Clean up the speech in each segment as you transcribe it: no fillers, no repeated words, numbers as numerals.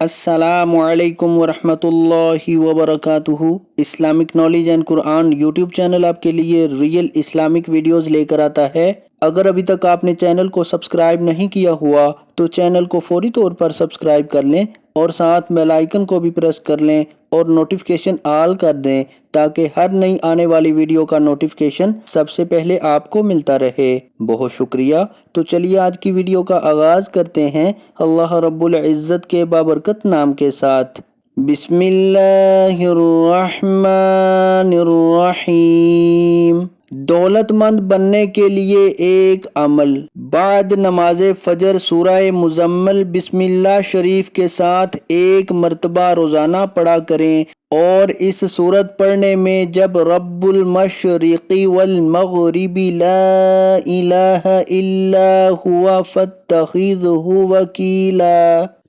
السلام علیکم ورحمۃ اللہ وبرکاتہ۔ Islamic knowledge and Quran YouTube channel آپ کے لیے ریئل اسلامک ویڈیوز لے کر آتا ہے۔ اگر ابھی تک آپ نے چینل کو سبسکرائب نہیں کیا ہوا تو چینل کو فوری طور پر سبسکرائب کر لیں اور ساتھ بیل آئیکن کو بھی پریس کر لیں اور نوٹیفیکیشن آل کر دیں تاکہ ہر نئی آنے والی ویڈیو کا نوٹیفیکیشن سب سے پہلے آپ کو ملتا رہے۔ بہت شکریہ۔ تو چلیے آج کی ویڈیو کا آغاز کرتے ہیں اللہ رب العزت کے بابرکت نام کے ساتھ۔ بسم اللہ الرحمن الرحیم۔ دولت مند بننے کے لیے ایک عمل۔ بعد نماز فجر سورہ مزمل بسم اللہ شریف کے ساتھ ایک مرتبہ روزانہ پڑھا کریں، اور اس سورت پڑھنے میں جب رب المشرق والمغرب لا الہ الا هو فاتخذہ وکیلا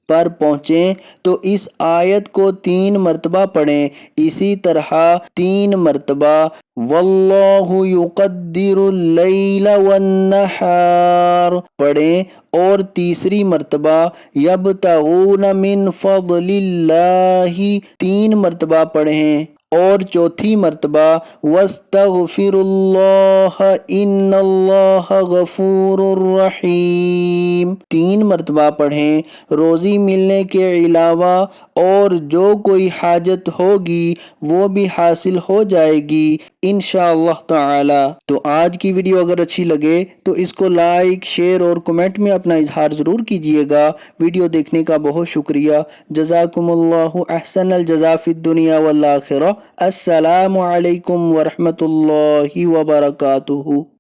پر پہنچیں تو اس آیت کو 3 مرتبہ پڑھیں۔ اسی طرح 3 مرتبہ واللہ یقدر اللیل والنہار پڑھیں، اور تیسری مرتبہ یبتغون من فضل اللہ 3 مرتبہ پڑھیں، اور چوتھی مرتبہ واستغفر اللہ ان اللہ غفور رحیم 3 مرتبہ پڑھیں۔ روزی ملنے کے علاوہ اور جو کوئی حاجت ہوگی وہ بھی حاصل ہو جائے گی انشاءاللہ تعالی۔ تو آج کی ویڈیو اگر اچھی لگے تو اس کو لائک، شیئر اور کمنٹ میں اپنا اظہار ضرور کیجئے گا۔ ویڈیو دیکھنے کا بہت شکریہ۔ جزاکم اللہ احسن الجزا فی الدنیا والآخرہ۔ السلام علیکم ورحمۃ اللہ وبرکاتہ۔